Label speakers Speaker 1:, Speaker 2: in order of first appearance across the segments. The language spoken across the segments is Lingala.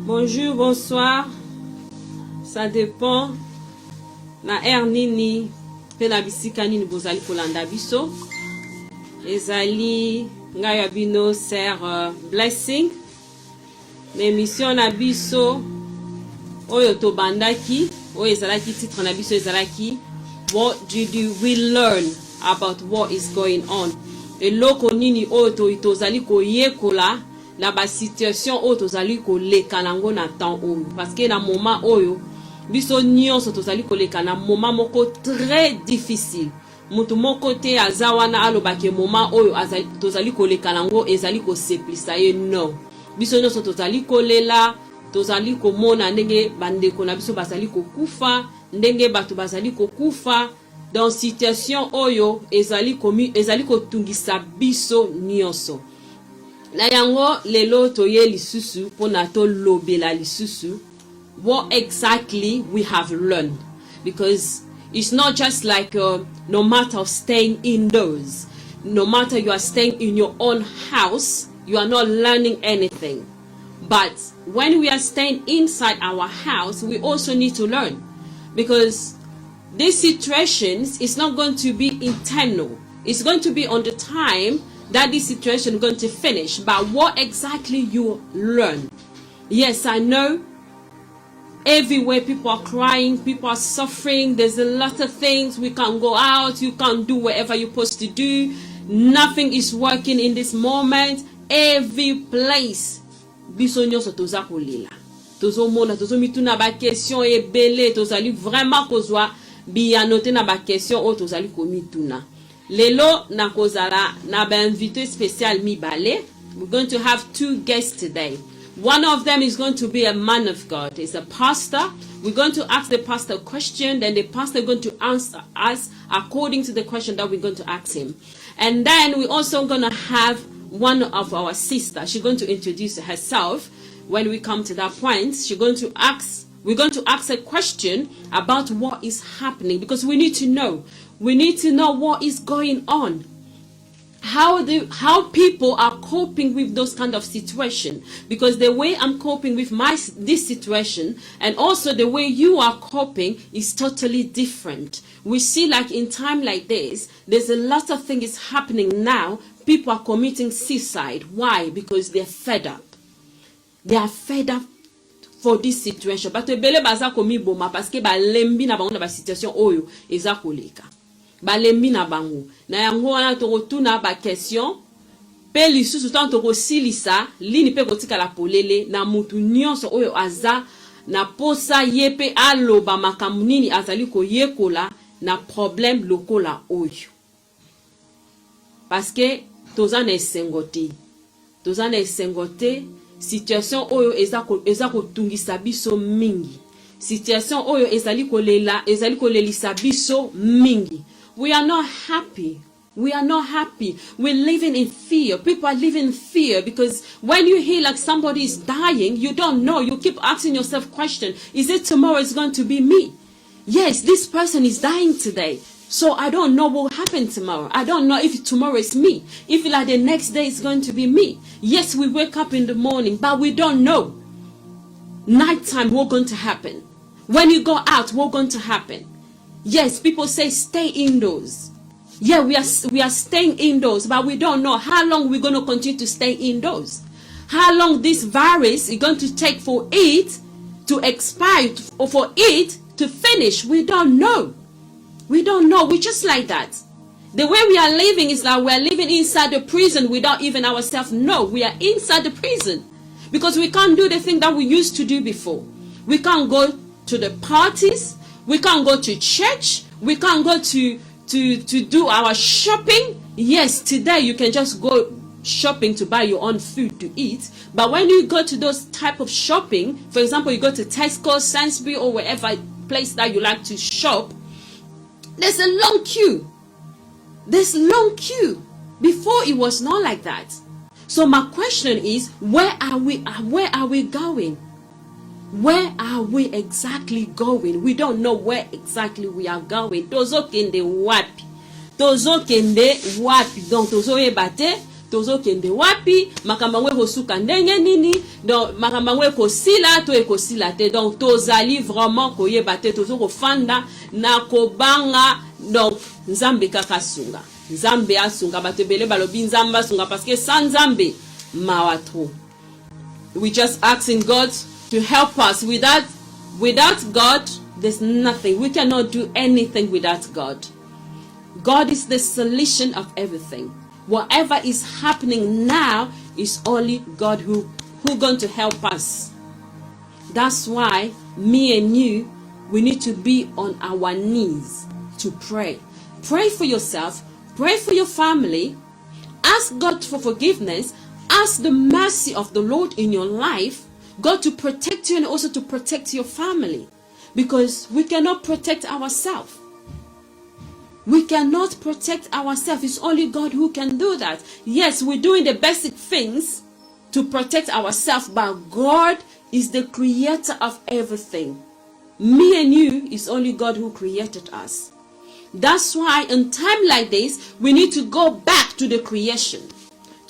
Speaker 1: Bonjour, bonsoir. Ça dépend. Na nini pe na bisika nini bozali kolanda biso. Ezali ngaya bino sœur Blessing. L'émission na biso oyo to bandaki, oyo ezalaki titre na biso ezalaki What did we learn about what is going on? Eloko nini oyo to itozali koyekola na ba situation oyo tozali koleka nango na temps oyo parce que na moment oyo biso nyonso tozali koleka na moment moko très difficile. Mutu moko te azawana alobake moment oyo tozali koleka nango ezali ko simplisa ye non. Biso nyonso tozali kolela, tozali komona ndenge bandeko na biso bazali kokufa, ndenge bato bazali kokufa dans situation oyo ezali kotungisa biso nyonso. Na yango lelo toye lisusu pona to lobela lisusu what exactly we have learned, because it's not just like no matter staying indoors, no matter you are staying in your own house, you are not learning anything. But when we are staying inside our house, we also need to learn, because these situations is not going to be eternal. It's going to be on the time that this situation is going to finish. But what exactly you learn? Yes, I know everywhere people are crying, people are suffering. There's a lot of things. We can't go out. You can't do whatever you're supposed to do. Nothing is working in this moment. Every place. Biso nyonso toza kolela. Tozo mona, tozo mituna ba question ebele, tozali vraiment kozwa biya note na ba question o tozali komituna. Lelo na kozala na ba invité spécial mibale. We're going to have two guests today. One of them is going to be a man of God. He's a pastor. We're going to ask the pastor a question, then the pastor is going to answer us according to the question that we're going to ask him. And then we're also going to have one of our sisters. She's going to introduce herself. When we come to that point, we're going to ask a question about what is happening, because we need to know. We need to know what is going on. How people are coping with those kind of situation, because the way I'm coping with this situation and also the way you are coping is totally different. We see, like in time like this, there's a lot of things happening now. People are committing suicide. Why? Because they're fed up. They are fed up for this situation. But ebele baza komi boma parce que ba lembi na bango na ba situation oyo eza koleka. Balembi na bango na yango wana tokotuna ba question pe lisusu tanto kosilisa lini pe kotika la polele na mutu nyonso oyo aza na posa yepe aloba makambo nini azali koyekola na problème lokola oyo, parce que toza na esengote situation oyo eza kotungisa biso mingi, situation oyo ezali kolelisa biso mingi. We are not happy. We're living in fear. People are living in fear because when you hear like somebody is dying, you don't know. You keep asking yourself question, is it tomorrow is going to be me? Yes, this person is dying today. So I don't know what will happen tomorrow. I don't know if tomorrow is me. If like the next day is going to be me. Yes, we wake up in the morning, but we don't know. Nighttime, what's going to happen? When you go out, what's going to happen? Yes, people say stay indoors. Yeah, we are staying indoors, but we don't know how long we're going to continue to stay indoors. How long this virus is going to take for it to expire or for it to finish. We don't know. We don't know. We're just like that. The way we are living is like we're living inside the prison without even ourselves know. We are inside the prison because we can't do the thing that we used to do before. We can't go to the parties. We can't go to church. We can't go to do our shopping. Yes, today you can just go shopping to buy your own food to eat. But when you go to those type of shopping, for example, you go to Tesco, Sainsbury, or wherever place that you like to shop, there's a long queue. There's long queue. Before it was not like that. So my question is, where are we going? Where are we exactly going? We don't know where exactly we are going. Tozo kende wapi. Donc tozo ebate tozokende wapi, makambo yango ekosuka ndenge nini, donc makambo yango ekosila to ekosila te. Donc tozali vraiment koyeba te, tozokofanda na kobanga. Donc nzambe kaka sunga, nzambe asunga, bato ebele balobi nzambe asunga parce que sans nzambe mawa trop. We just asking God to help us. Without God, there's nothing. We cannot do anything without God. God is the solution of everything. Whatever is happening now is only God who going to help us. That's why me and you, we need to be on our knees to pray. Pray for yourself. Pray for your family. Ask God for forgiveness. Ask the mercy of the Lord in your life. God to protect you and also to protect your family. Because we cannot protect ourselves. We cannot protect ourselves. It's only God who can do that. Yes, we're doing the basic things to protect ourselves, but God is the creator of everything. Me and you is only God who created us. That's why in time like this, we need to go back to the creation.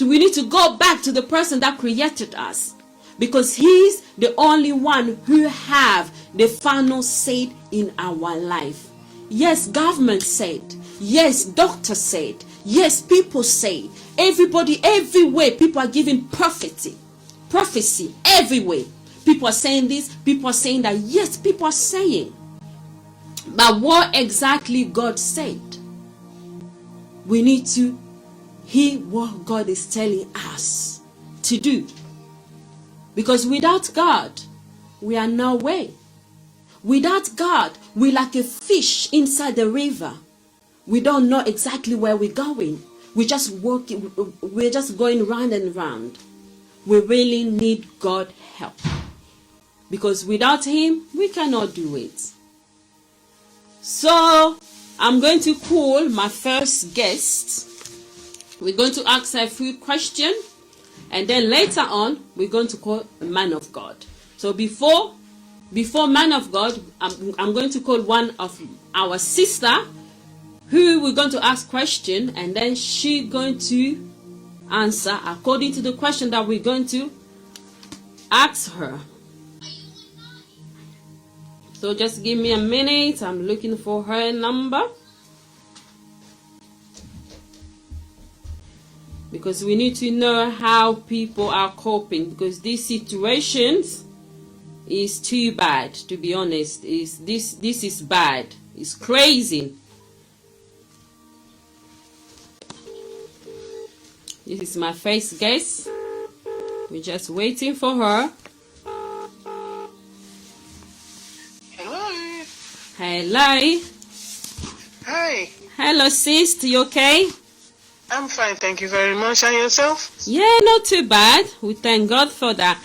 Speaker 1: We need to go back to the person that created us. Because he's the only one who have the final say in our life. Yes, government said. Yes, doctors said. Yes, people say. Everybody, everywhere, people are giving prophecy everywhere. People are saying this, people are saying that. Yes, people are saying. But what exactly God said? We need to hear what God is telling us to do. Because without God, we are nowhere. Without God, we're like a fish inside the river. We don't know exactly where we're going. We're just walking, we're just going round and round. We really need God's help. Because without Him, we cannot do it. So, I'm going to call my first guest. We're going to ask her a few questions. And then later on, we're going to call a man of God. So before man of God, I'm going to call one of our sister who we're going to ask question, and then she's going to answer according to the question that we're going to ask her. So just give me a minute. I'm looking for her number. Because we need to know how people are coping, because these situations is too bad, to be honest. This is bad. It's crazy. This is my first guest. We're just waiting for her.
Speaker 2: Hello.
Speaker 1: Hello.
Speaker 2: Hi.
Speaker 1: Hello, sis. You okay?
Speaker 2: I'm fine, thank you very much. And yourself?
Speaker 1: Yeah, not too bad. We thank God for that.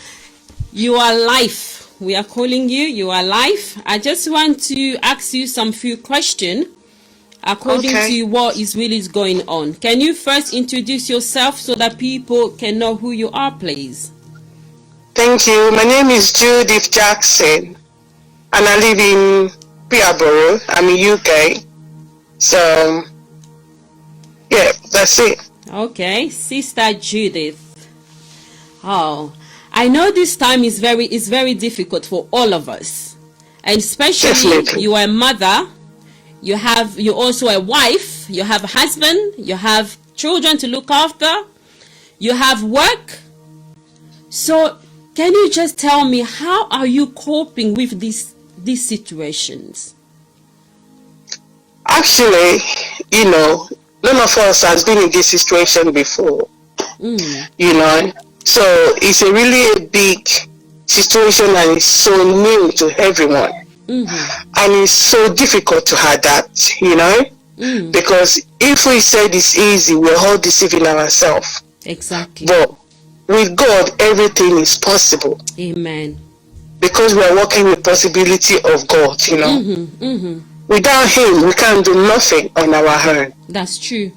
Speaker 1: You are alive. We are calling you. You are alive. I just want to ask you some few questions according to what is really going on. Can you first introduce yourself so that people can know who you are, please?
Speaker 2: Thank you. My name is Judith Jackson, and I live in Peterborough. I'm in UK. So, yeah, that's it.
Speaker 1: Okay, Sister Judith. Oh, I know this time is very difficult for all of us, and especially
Speaker 2: Definitely.
Speaker 1: you are a mother. You're also a wife. You have a husband. You have children to look after. You have work. So, can you just tell me, how are you coping with these situations?
Speaker 2: Actually, none of us has been in this situation before. So it's a really big situation, and it's so new to everyone. And it's so difficult to adapt, because if we said it's easy, we're all deceiving ourselves.
Speaker 1: Exactly.
Speaker 2: But with God, everything is possible.
Speaker 1: Amen.
Speaker 2: Because we are working with possibility of God, Without Him, we can't do nothing on our own.
Speaker 1: That's true.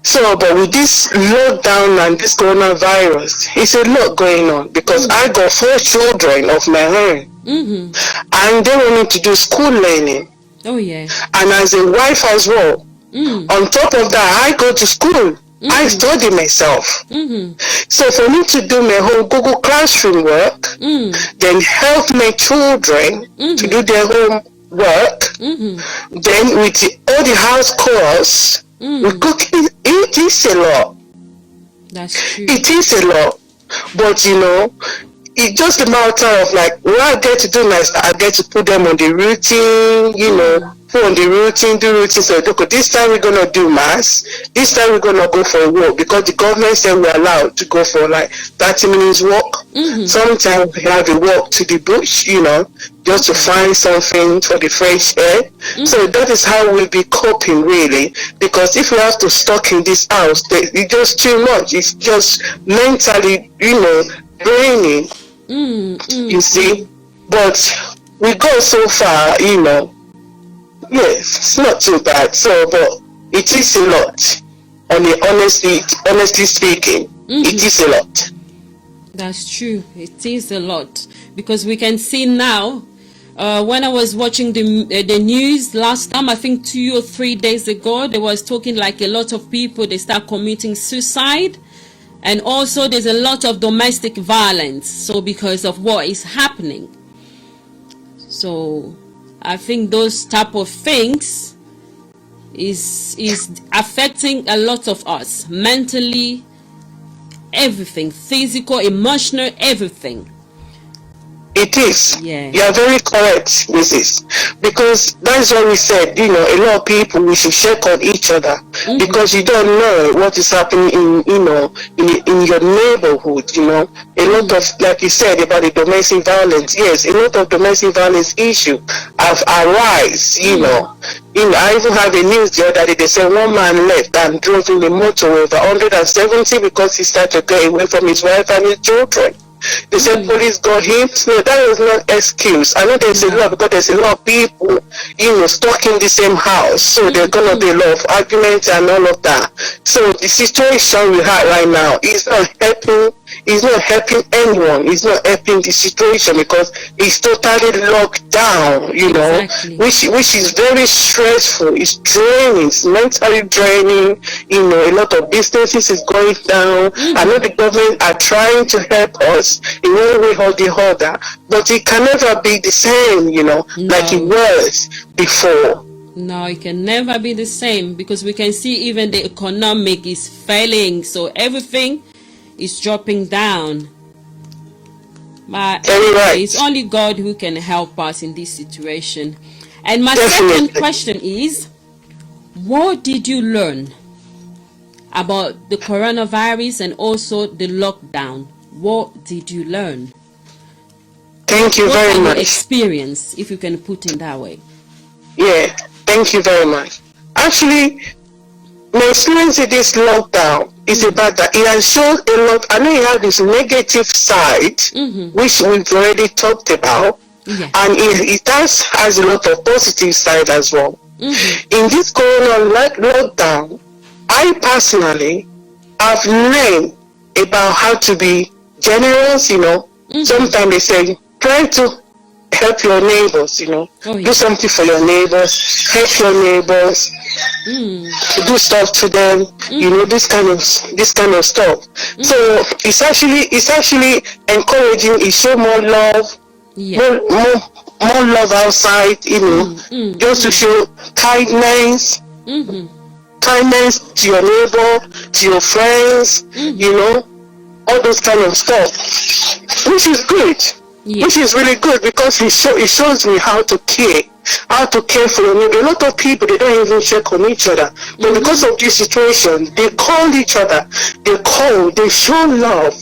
Speaker 2: So, but with this lockdown and this coronavirus, it's a lot going on, because I got 4 children of my own. And they want me to do school learning.
Speaker 1: Oh yeah.
Speaker 2: And as a wife as well. On top of that, I go to school. I study myself. So for me to do my whole Google Classroom work, then help my children to do their homework, then with all the house chores, with cooking, it is a lot.
Speaker 1: That's true.
Speaker 2: It is a lot. But it's just a matter of like, when I get to do my stuff, I get to put them on the routine, put on the routine, do routine. So, look, this time we're going to do mass. This time we're going to go for a walk because the government said we're allowed to go for like 30 minutes walk. Sometimes we have a walk to the bush, just to find something for the fresh air. So that is how we'll be coping, really. Because if we have to stuck in this house, it's just too much. It's just mentally, draining. You see, but we go so far, yes, it's not too bad. So, but it is a lot. Honestly speaking, it is a lot.
Speaker 1: That's true. It is a lot because we can see now. When I was watching the news last time, I think 2 or 3 days ago, they was talking like a lot of people, they start committing suicide. And also there's a lot of domestic violence. So because of what is happening. So I think those type of things is affecting a lot of us. Mentally, everything. Physical, emotional, everything.
Speaker 2: It is.
Speaker 1: Yeah.
Speaker 2: You are very correct, Mrs. Because that's what we said, a lot of people, we should check on each other because you don't know what is happening in your neighborhood, A lot of, like you said about the domestic violence, yes, a lot of domestic violence issue have arisen, I even had a news the other day, they said one man left and drove in the motorway over 170 because he started to get away from his wife and his children. They said police got him. No, that is not excuse. I know there's a lot because there's a lot of people, stuck in the same house. So there's gonna be a lot of arguments and all of that. So the situation we have right now is not helping. It's not helping anyone. It's not helping the situation because it's totally locked down.
Speaker 1: Exactly.
Speaker 2: which is very stressful. It's draining. It's mentally draining. A lot of businesses is going down. I know the government are trying to help us in one way or the other, but it can never be the same, like it was before.
Speaker 1: No, it can never be the same because we can see even the economic is failing. So everything is dropping down. But
Speaker 2: right.
Speaker 1: It's only God who can help us in this situation. And my
Speaker 2: Definitely.
Speaker 1: second question is, what did you learn about the coronavirus and also the lockdown? What did you learn?
Speaker 2: Thank you very much.
Speaker 1: Your experience, if you can put it that way.
Speaker 2: Yeah, thank you very much. Actually, my experience in this lockdown is about that. It has shown a lot. I know it has this negative side, which we've already talked about, and it has a lot of positive side as well. In this corona lockdown, I personally have learned about how to be generous. Sometimes they say try to help your neighbors, do something for your neighbors, help your neighbors, do stuff to them, this kind of stuff. So it's actually encouraging. It show more love, more love outside, just to show kindness. Kindness to your neighbor, to your friends, all those kind of stuff, which is good. Which is really good because it shows me how to care for your neighbor. A lot of people, they don't even check on each other, but because of this situation, they call each other, they show love.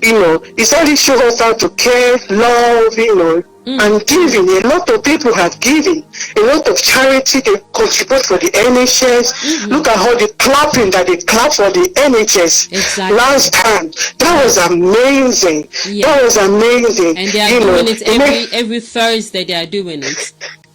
Speaker 2: It's only show us how to care, love, and giving. A lot of people have given. A lot of charity, they contribute for the NHS. Look at how the clapping that they clap for the NHS last time. That was amazing. That was amazing.
Speaker 1: And they are doing it every Thursday. They are doing it.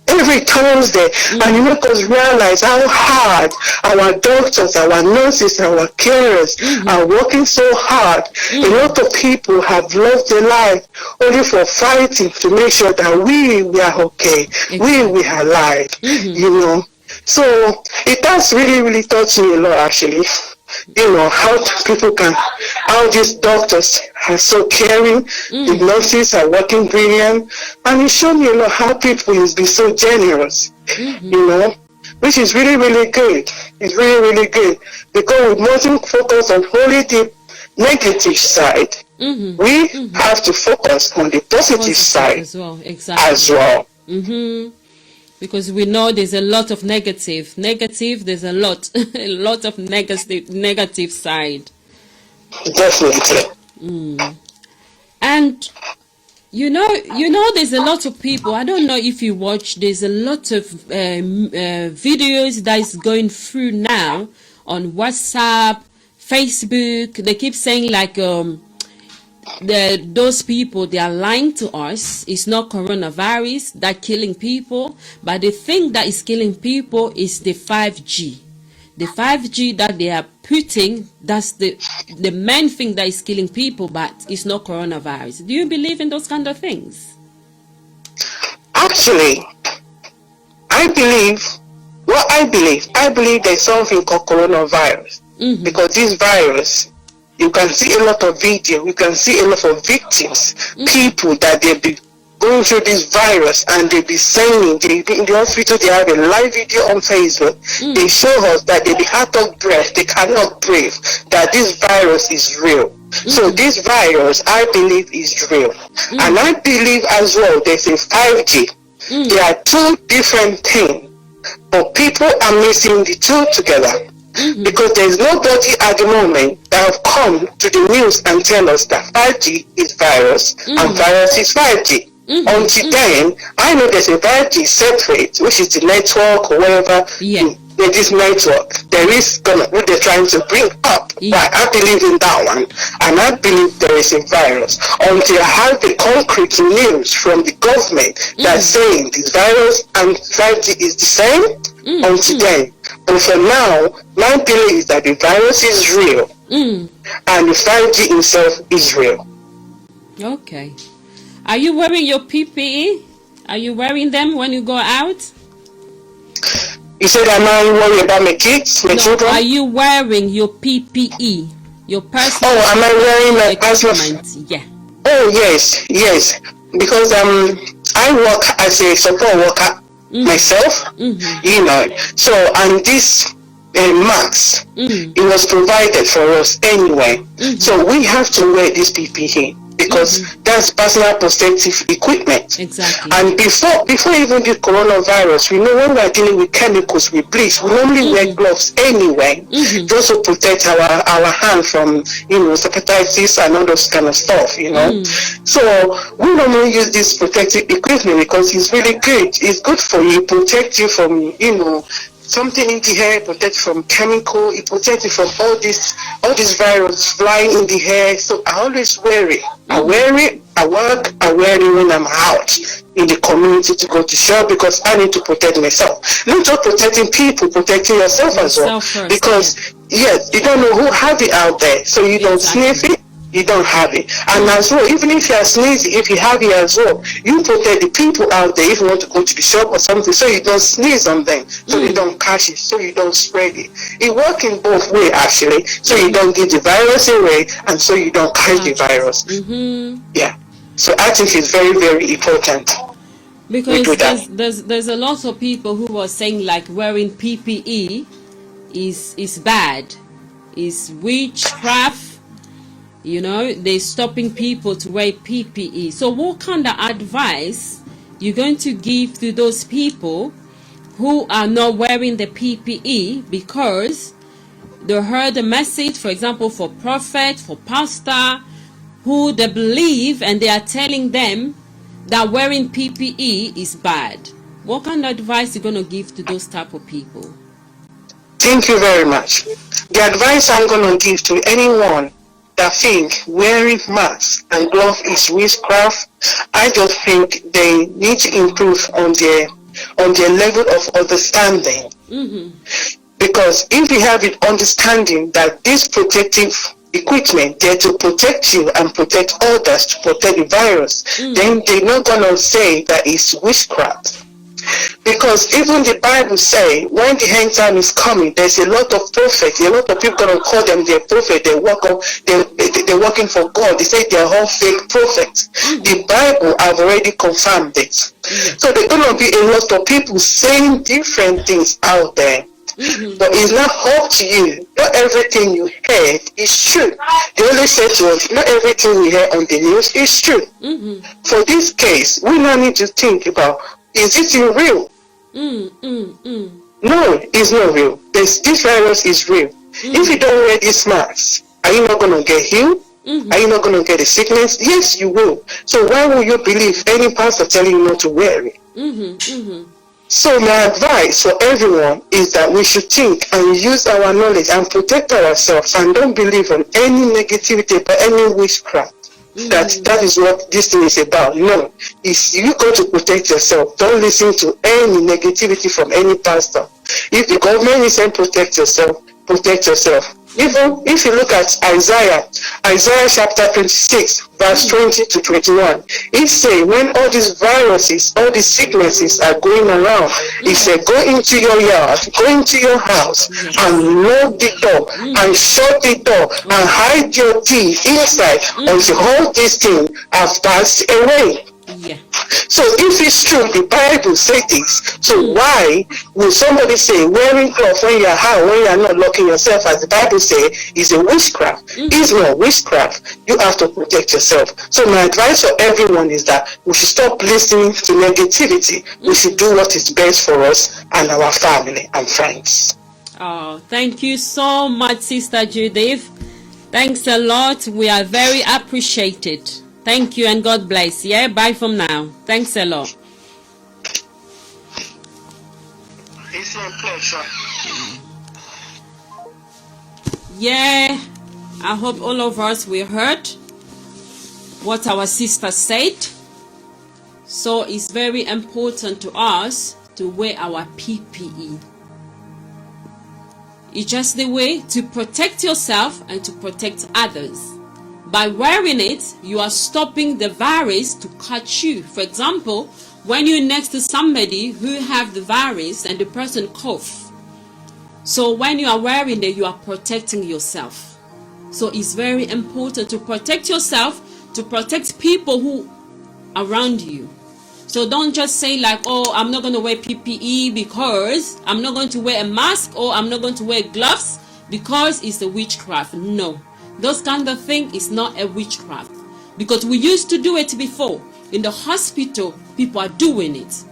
Speaker 2: Every Thursday, and you make us realize how hard our doctors, our nurses, our carers are working so hard. A lot of people have lost their life only for fighting to make sure that we are okay, we are alive, So it has really, really touched me a lot, actually. how these doctors are so caring, the nurses are working brilliant, and it showed me, how people is be so generous, which is really, really good. It's really, really good, because we mustn't focus on only the negative side. We have to focus on the positive side
Speaker 1: as well. Exactly. Because we know there's a lot of negative. There's a lot of negative side.
Speaker 2: Definitely.
Speaker 1: And there's a lot of people. I don't know if you watch. There's a lot of videos that is going through now on WhatsApp, Facebook. They keep saying like those people, they are lying to us. It's not coronavirus that killing people, but the thing that is killing people is the 5G. The 5G that they are putting, that's the main thing that is killing people, but it's not coronavirus. Do you believe in those kind of things?
Speaker 2: Actually, I believe there's something called coronavirus, because this virus, you can see a lot of video, you can see a lot of victims, people that they be going through this virus, and they be saying, they be in the hospital, they have a live video on Facebook, they show us that they be out of breath, they cannot breathe, that this virus is real. So this virus, I believe, is real. And I believe as well there's a 5G. There are two different things, but people are mixing the two together. Because there's nobody at the moment that have come to the news and tell us that 5G is virus and virus is 5G. Until then, I know there's a 5G separate, which is the network or whatever. This network, there is what they're trying to bring up. But I believe in that one, and I believe there is a virus. Until I have the concrete news from the government that's saying this virus and 5G is the same, until then. But for now, my belief is that the virus is real, and the 5G itself is real.
Speaker 1: Okay. Are you wearing your PPE? Are you wearing them when you go out?
Speaker 2: You said, am I worried about my kids, my children?
Speaker 1: Are you wearing your PPE? Your personal...
Speaker 2: Oh, am I wearing my personal...
Speaker 1: Yeah.
Speaker 2: Oh, yes. Because I work as a support worker myself, So, and this mask, it was provided for us anyway. So we have to wear this PPE. Because that's personal protective equipment.
Speaker 1: Exactly.
Speaker 2: And before even the coronavirus, we know when we are dealing with chemicals, with bleach, we normally wear gloves anyway, just to protect our hand from, hepatitis and all those kind of stuff, So we normally use this protective equipment because it's really good. It's good for you, protect you from, something in the air, protect from chemical, it protects you from all this virus flying in the air. So I always wear it. I wear it, I work, I wear it when I'm out in the community to go to shop, because I need to protect myself. Not just protecting people, protecting yourself as well.
Speaker 1: First,
Speaker 2: because yes, you don't know who have it out there. So you don't sniff it, you don't have it. And as well, even if you are sneezing, if you have it as well, you protect the people out there if you want to go to the shop or something, so you don't sneeze on them, so you don't catch it, so you don't spread it. It works in both ways actually, so you don't give the virus away and so you don't catch the virus. Yeah. So I think it's very, very important.
Speaker 1: Because there's a lot of people who are saying like wearing PPE is bad, is witchcraft. They're stopping people to wear PPE. So what kind of advice you're going to give to those people who are not wearing the PPE because they heard the message, for example, for prophet, for pastor, who they believe, and they are telling them that wearing PPE is bad? What kind of advice you're going to give to those type of people?
Speaker 2: Thank you very much. The advice I'm going to give to anyone that think wearing masks and gloves is witchcraft, I just think they need to improve on their level of understanding. Because if you have it understanding that this protective equipment there to protect you and protect others, to protect the virus, then they're not gonna say that it's witchcraft. Because even the Bible say when the end time is coming, there's a lot of prophets, a lot of people gonna call them their prophet. They're working for God. They say they're all fake prophets. The Bible have already confirmed it. So there's gonna be a lot of people saying different things out there. But it's not up to you. Not everything you heard is true. They always say to us, not everything we hear on the news is true. For this case, we now need to think about, is it real? No, it's not real. This virus is real. If you don't wear this mask, are you not going to get healed? Are you not going to get the sickness? Yes, you will. So why will you believe any pastor telling you not to wear it? So my advice for everyone is that we should think and use our knowledge and protect ourselves, and don't believe on any negativity or any witchcraft. That is what this thing is about. No, it's you got to protect yourself. Don't listen to any negativity from any pastor. If the government is saying protect yourself, protect yourself. Even if you look at Isaiah chapter 26, verse 20 to 21, it says when all these viruses, all these sicknesses are going around, it said go into your yard, go into your house, and lock the door, and shut the door, and hide your teeth inside until all these things have passed away. So if it's true, the Bible says this. So why will somebody say wearing clothes when you're out, when you're not locking yourself, as the Bible says, is a witchcraft? It's not witchcraft. You have to protect yourself. So my advice for everyone is that we should stop listening to negativity. We should do what is best for us and our family and friends.
Speaker 1: Oh, thank you so much, Sister Judith. Thanks a lot. We are very appreciated. Thank you and God bless. Yeah, bye from now. Thanks a lot.
Speaker 2: It's a pleasure.
Speaker 1: Yeah, I hope all of us we heard what our sister said. So it's very important to us to wear our PPE. It's just the way to protect yourself and to protect others. By wearing it, you are stopping the virus to catch you. For example, when you're next to somebody who have the virus and the person cough. So when you are wearing it, you are protecting yourself. So it's very important to protect yourself, to protect people who around you. So don't just say like, oh, I'm not going to wear PPE because I'm not going to wear a mask, or I'm not going to wear gloves because it's a witchcraft. No. Those kind of thing is not a witchcraft, because we used to do it before. In the hospital, people are doing it.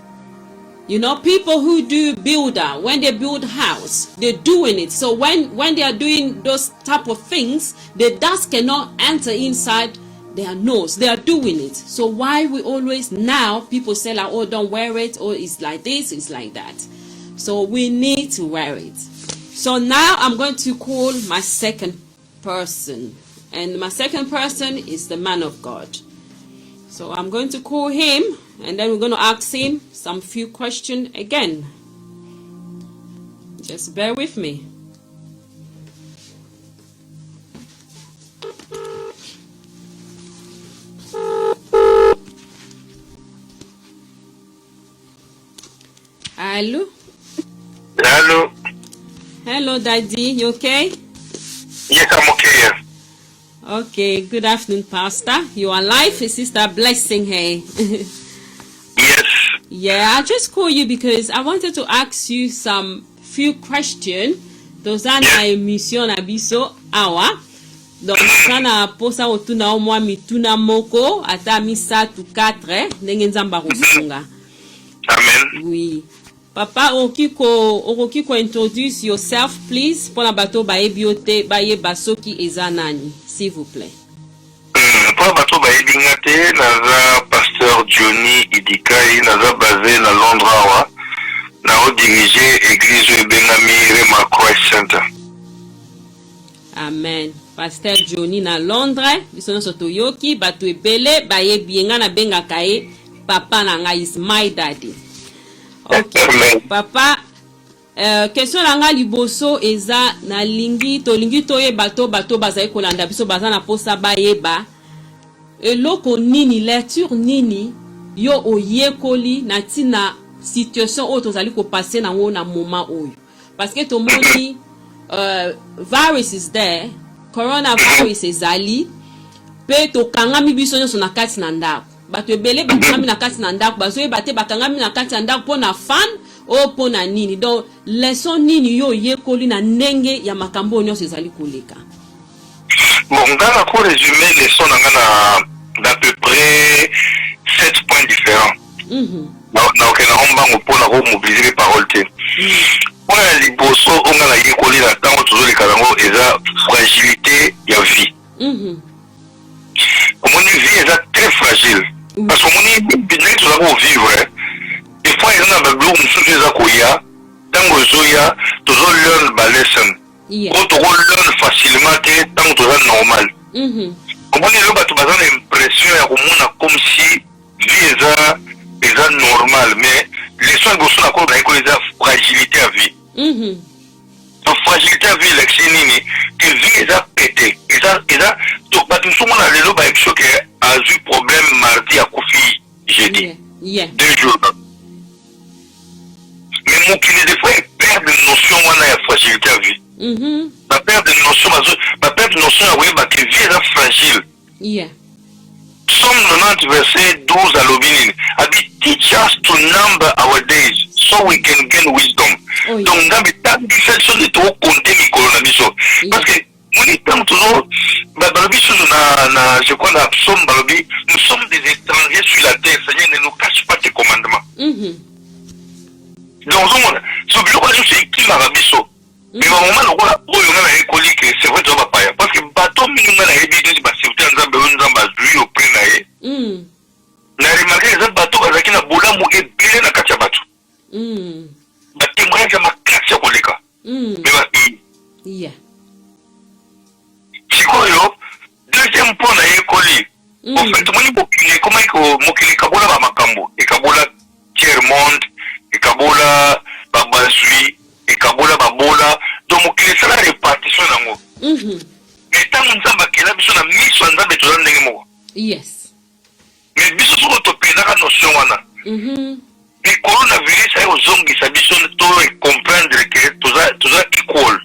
Speaker 1: You know, people who do builder, when they build house, they're doing it. So when they are doing those type of things, the dust cannot enter inside their nose. They are doing it. So why we always now people say like, oh, don't wear it, or it's like this, it's like that. So we need to wear it. So now I'm going to call my second person, and my second person is the man of God. So I'm going to call him, and then we're going to ask him some few questions again. Just bear with me. Hello.
Speaker 3: Hello.
Speaker 1: Hello, Daddy. You okay?
Speaker 3: Yes, I'm okay.
Speaker 1: Okay, good afternoon, Pastor. You are live, Sister Blessing. Hey.
Speaker 3: Yes.
Speaker 1: Yeah, I just call you because I wanted to ask you some few questions. Those are na emission abiso awa. Donc sana posa otuna omwa mituna moko ata misa tu 4 ndenge nzamba kusunga.
Speaker 3: Amen.
Speaker 1: Oui. Papa, okoki ko introduce yourself, please, pour la bateau baebiote baye basoki ezanani, s'il vous plaît.
Speaker 3: Pour la bateau baebingate, naza pasteur Johnny Idikai, naza basé na Londres awa, na dirige église Benami Rema Christ Center.
Speaker 1: Amen. Pasteur Johnny na Londres, bisono sotoyoki bato ebele baye bienga na benga kae, papa nanga is my daddy. Okay, papa, question langa liboso eza na lingi toye bato bazai kolanda biso baza na posa bayeba eloko nini lecture nini yo oyekoli na tina situation oyo tozali kopase nango na moment oyo parce que tomoni virus is there, coronavirus ezali pe tokangami biso nyonso na kati na ndako bato ebele bakangami na kati na ndako bazoyeba te bakangami na kati ya ndako mpo na fan o mpo na nini donc leson nini yo yekoli na ndenge ya makambo oyo nyonso ezali koleka.
Speaker 3: Bon, ngana ko résumer leson na ngana d'à peu près 7 points différents. Na okena ombango mpona komobilize les paroles te. Point ya liboso o ngana yekoli na ntango tozoleka yango eza fragilité ya vie. Omoni vie eza très fragile. Parce que omoni ndenge tozala kovivre des fois eza na babiloko mosusu eza koya ntango ezoya tozolearn balesson oyo tokolearn facilement te ntango toza normal. Omoni lelo bato baza na impression ya komona comme si vie eza normal mais leson liboso na kolo nayekoli eza fragilité ya vie. Fragilité ya vie elakisi nini ke vie eza pete eza bato mosusu mona lelo bayebiso ke azwi problème mardi akufi jeudi 2 jours. Mais mokili des fois perdre notion wana ya fragilité ya vie. Perdre notion ya koyeba ke vie eza fragile. Somme 90 verset 12 alobi nini abi teach us to number our days so we can gain wisdom. Donc ngambi tangisa biso nde tokokonte mikolo na biso parce que moni ntango toujours balobi susu na je crois na psaume balobi nous sommes des étrangers sur la terre, Seigneur ne nous cache pas tes commandements. Donc so biloko oyo nyonso ekimaka biso mais bamoma lokola oyo nga na yekoli ke c'est vrai toza bapaya parce que bato mingi nga na yebi neti baservite ya nzambe oyo nzambe azwi opre na ye na remarke eza bato bazalaki na bolamu ebele na kati ya bato batémoignage ya makasi ya koleka me babii sikoyo deuxième point na yekoli ofait moni mokili ekomaki mokili ekabola bamakambo ekabola tiers monde ekabola babazwi ekabola babola donc mokili esala répartition nango mais ntango nzambe akela biso na miso ya nzambe toza ndenge moko mais biso soko topendaka notion wana mais coronavirus aye ozongisa biso to comprendre ke toza equal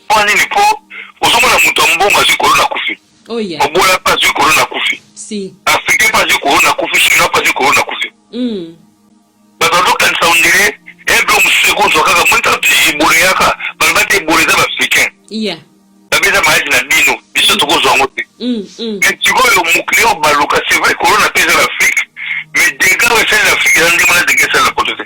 Speaker 3: mpo nini mpo ozomona moto ya mbongo azwi korona akufi obola mpe azwi korona akufi africain mpe azwi korona akufi chinois mpe azwi korona akufi bato bazokanisa ondire ebe mosusu ekozwa kaka monitaka ebole yaka baloba te ebole eza baafricain babeza mayaji na bino biso tokozwa yango te mais sikoyo mokili oyo baluka c'est vrai korona mpe eza l'afrique mais dega oyo esali l'afrique eza ndenge wana dega esali na poto te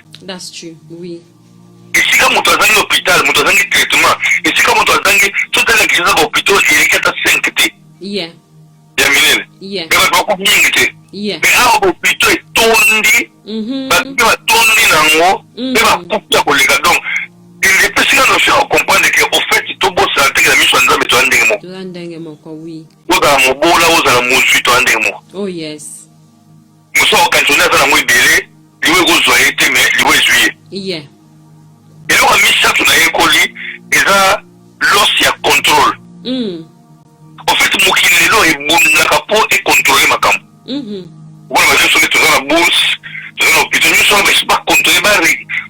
Speaker 3: esika moto azangi hôpital moto azangi traitement esika moto azangi totalaki eza bahôpital eleki ata 5 te ya minene me bato bakufi mingi te me awa bahôpital etondi bato mpe batondi nango mpe bakufi ya koleka donc epesika notion ya comprendre ke au fait tobosala teke na miso ya nzambe toza ndenge moko ozala mobola ozala mozwi toza ndenge moko mosu akokanisa onde aza nango ebele liwo ekozwa ye te me liwo ezwi ye eloko ya misato na yekoli eza losi ya contrôle. En fait mokili lelo ebundaka mpo econtrôle makambo wana bazo soki toza na bourse toza na hôpital nyonso wana basi bacontrôle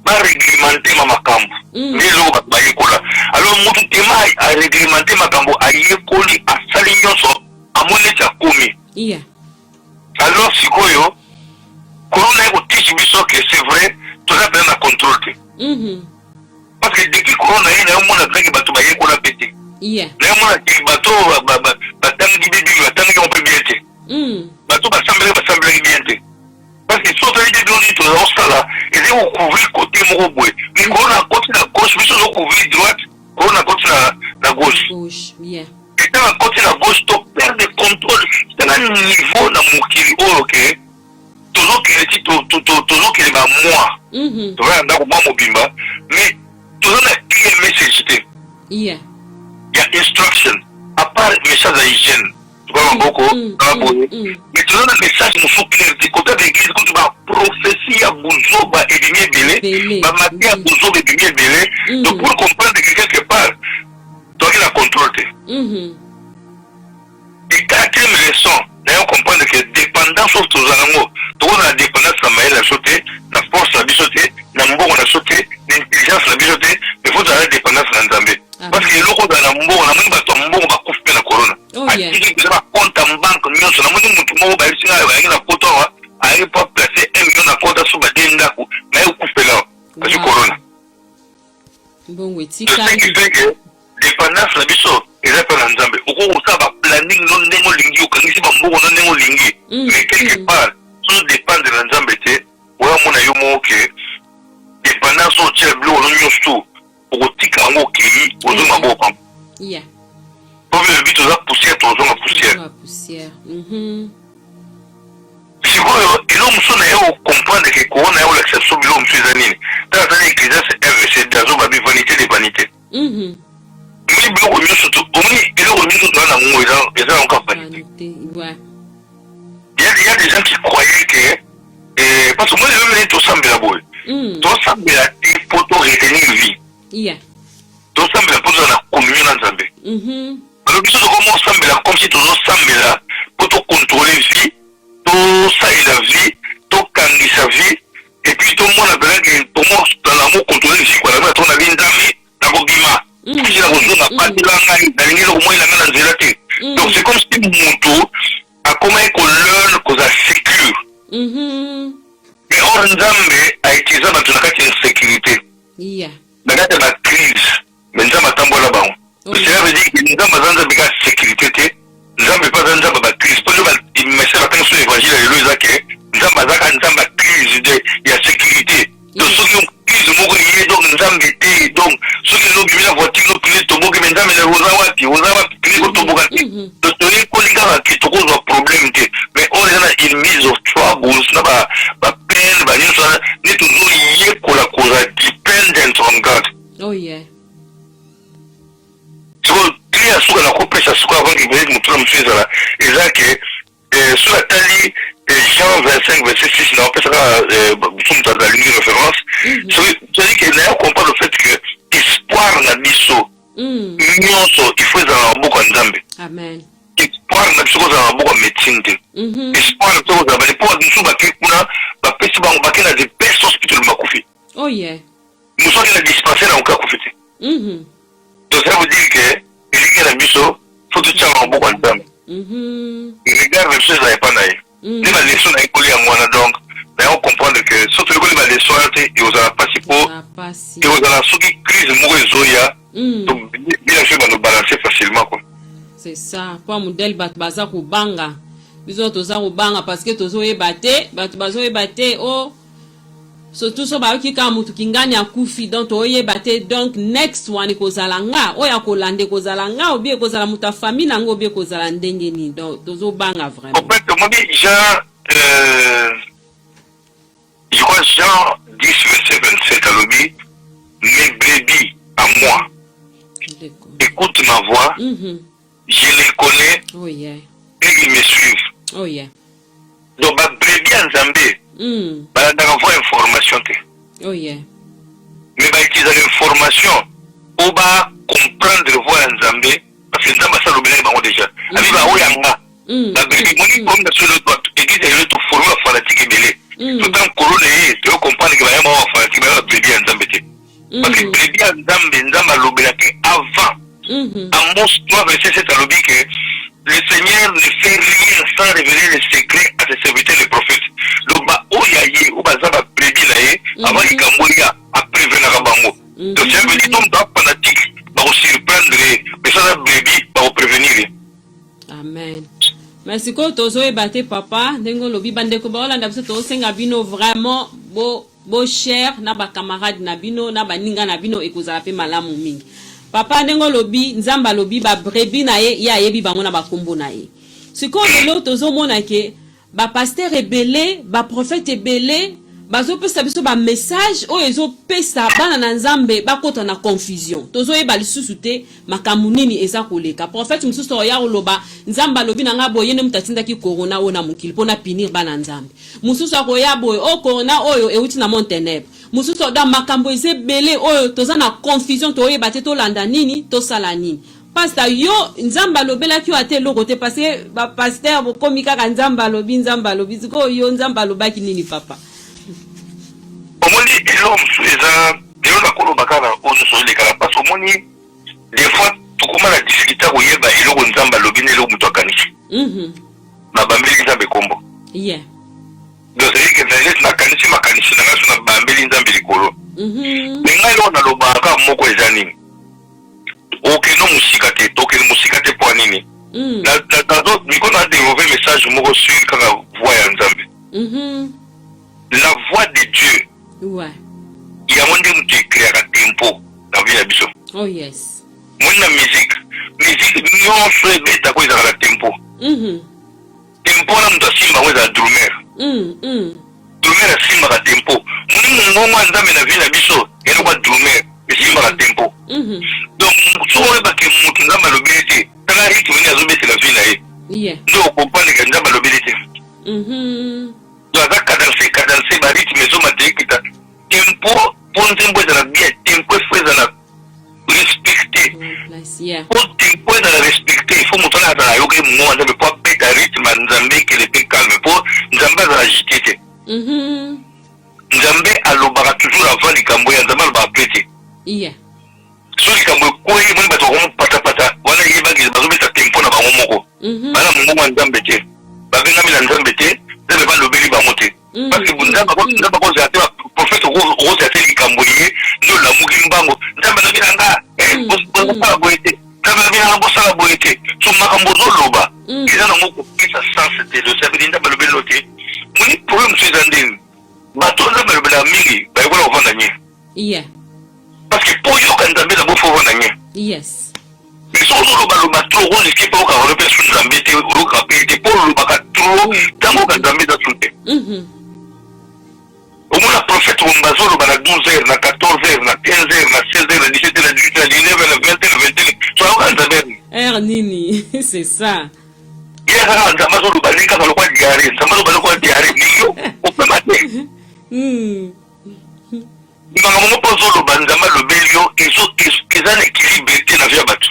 Speaker 3: baréglemente makambo nde eloko bato bayekola alors motu tema aréglemente makambo ayekoli asali nyonso amoni neti akomi alors sikoyo korona ekotishi biso ke c'est vrai toza pena na contrôle te parce que depuis corona ye nayomona ndenge bato bayekola mpe te nayomona bato batangaki bible batangaki mo mpe bien te bato basambelaki bien te parce que so tali bibiloni toza osala eza kocouvrir côté moko boye mais corona akoti na gauche biso ozocouvrir droite corona akoti na gauche etanga akoti na gauche to perdre contrôle tanga niveau na mokili oyo ke tozokele ti tozokele bamoi toza na ndako mwa mobimba mais toza na clear message te ya instruction à part message ya hygiène toka maboko ababoye mais toza na message mosu clair te kota d'église kutu baprophétie ya buzoba ebimi ebele bamate ya buzoba ebimi ebele donc pour comprendre que quelque part toki na contrôle te et quatrième leçon nayo comprendre que dépendance oyo toza nango tokozala dépendance na mayele ya so te na qui fait que dépendance la biso eza pe na nzambe okokosala baplanning no ndenge olingi okangisi bambongo no ndenge olingi mais quelque part so dépendre na nzambe te oya mona yo moko ke dépendance oyo tia biloko no nyonso okotika yango okei ozonga boka po bino lobi toza poussière tozonga poussière sikoyo eloko mosusu na ye okomprendre ke korona ya olakisa biso biloko mosusu eza nini tala tala ecclésiaste rvc azobabi vanité de vanité omoni biloko nyonso omoni eloko nyonso toza na ngo eza na nka vanité il y a des gens qui croyaient que parce que moi je veux tosambela boye tosambela te po to retenir vie tosambela po toza na communion na nzambe alors biso tokoma osambela comme si tozosambela po tocontrôler vie tosalela vie tokangisa vie et puis tomona belake tomolanamo contrôler vie kwa nabona tona vi nzambe nakobima kisi na kozonga patela ngai nalingi lokomoyelanga na nzela te donc c'est comme si moto akomaki kolearn koza sécure mais or nzambe aitiza bato na kati ya insécurité na kati ya bacrise mais nzambe atambola bango cela veut dire que nzambe aza nzambe ka sécurité te nzambe mpe aza nzambe bacrise mpo nde bamese batanga so évangile lelo eza ke nzambe azaka nzambe acrise ya sécurité donc soki crise moko eye donc nzambe te donc soki elobimi na voiture nopine toboki me nzambe oza wapi oza bapine kotoboka te donc toyekoli kaka ke tokozwa problème te mais oyo eza na une mise of troubles na bapeine banyonso nde tozoyekola koza dependent on God siko clia suka na kopesa suka avanki beleki motuna mosu ezala eza ke so atali Jean 25 verset 6 na opesaka biso moto azalingi référence c'est-à-dire que naya comprendre le fait que espoir na biso nyonso il faut ezala na maboko ya nzambe espoir na biso kozala na maboko ya médecine te espoir na biso kozala balepo mosusu bake kuna bapesi bango bake na de best hospital bakufi mosu ake na dispensaire na moke akufi te donc ça veut dire que elingi na biso faut totiaka na maboko ya nzambe regard na biso ezala epa na ye nde baleson na ekoli ya mwana donc nayo comprendre que soki ekoli baleson ya te ekozala mpasi mpo ekozala soki crise moko ezoya bila so banobalancer facilement quoi
Speaker 1: c'est ça po modèle bato baza kobanga biso toza kobanga parce que tozoyeba te bato bazoyeba te surtout so bayoki kaka motu kingani akufi donc toyeba te donc next one ekozala nga oyo akolande kozala nga obi ekozala moto afamille nango obi ekozala ndenge nini donc tozobanga vraiment
Speaker 3: en fait omoni Jean je crois Jean 10 verset 27 alobi mes brebis à moi écoute ma voix je les connais et ils me suivent donc babrebis ya nzambe balandaka vo information te mais bautiliza l'information po bacomprendre vo ya nzambe parce que nzambe asalobelaki bango déjà abi baoyanga babrebi moni comme na solo église ya lelo toforme bafanatike ebele totan korona ye toyocomprendre ke bayamba ba bafanatike baya babrebi ya nzambe te parce que brebi ya nzambe nzambe alobelaki avant Amos 3 verset 7 alobi que le Seigneur ne fait rien sans révéler les secrets à ses serviteurs les prophètes. Donc oyaye ou bazaba prédit là avant il kamoya après venir bango. Donc ça veut dire donc dans fanatique va surprendre mais ça brebis va prévenir.
Speaker 1: Amen. Merci ko tozoe baté papa ndengo lobi bande ko ba olanda biso to senga bino vraiment bo cher na ba camarade na bino na baninga na bino ekozala pe malamu mingi. Papa ndengo lobi nzamba lobi ba brebi na ye ya yebi bango na bakombo na ye siko lelo tozomona ke ba pasteur ebele ba prophète ebele bazopesa biso ba message oyo ezopesa bana na nzambe bakota na confusion tozoyeba lisusu te makambo nini eza koleka prophète mususu oya koloba nzamba lobi na nga boye ne mutatindaki corona ona mukili pona pinir bana nzambe mususu akoya boye o corona oyo euti na monténèbre mususu da makambo ezebele oyo toza na confusion toyeba te tolanda nini tosala nini pasteur yo nzamba lobela ki ate loko te parce que ba pasteur bokomi kaka nzamba lobi ziko yo nzamba lobaki nini papa
Speaker 3: omoni eloko mosusu eza lelo nakoloba kaka oyo nyonso elekala parce omoni des fois tokoma na difficulté koyeba eloko nzambe alobi na eloko moto akanisi nabambeli nzambe kombo donc c'est que naleti nakanisi makanisi na ngai so nabambeli nzambe likolo me ngai eloko nalobaka moko eza nini okeno musika te tokeno musika te po nini niko na développé message moko sur kaka voix ya Nzambe la voix de Dieu yango nde mutu ekreaka tempo na vie na biso.
Speaker 1: Oh yes.
Speaker 3: Moni na musique nyonso ebetako ezala na tempo tempo wana mutu asimba ngo ezala drumer drumer asimbaka tempo moni mongongo ya Nzambe na vie na biso elokwa drumer esimbaka tempo donc soki oyebake mutu Nzambe alobeli te tala rythme nini azobetela vie na ye nde okomprendre ke Nzambe alobeli te donc aza cadence barythme ezoma te ekita tempo mpo nzembo ezala bien tempo efo ezala respecté po tempo ezala respecté ifo moto wana azala ayoki mongongo Nzambe po abeta rythme ya Nzambe ekele mpe calme po Nzambe azala agité te Nzambe alobaka toujours avant likambo ya Nzambe alobaka mpe te so likambo ekwei moni bato bakomo patapata wana yebaki bazobeta tempo na bango moko bana mongongo ya Nzambe te babengami na Nzambe te Nzambe balobeli bango te parce que Nzambe akozala te baprofete okozala te likambo ye nde olamuki mbango Nzambe alobi na nga bosala boye te Nzambe alobi na nga bosala boye te so makambo ozoloba eza nango kopesa sens te losabeli Nzambe alobeli te moni problème so eza ndeni bato Nzambe alobela mingi bayekola kovanda nye parce que po yoka Nzambe na bofo kovanda nye mais so ozoloba tro okoziski mpe okaka lope su Nzambe te oyoka mpe te po olobaka tro ntango oka Nzambe eza su te omona prophète bazoloba na 12 heures na 14 heures na 15 heures na 16 heures na 17 heures na 18 heures na 19 heures na 20 heures na 21 so ayoka Nzambe
Speaker 1: heure nini c'est ça
Speaker 3: ye kaka Nzambe azoloba ndenge kaka lokwa diare Nzambe azoloba lokwa diare niyo opema te makambo moko ozoloba Nzambe alobeli yo eza na équilibre te na vie ya bato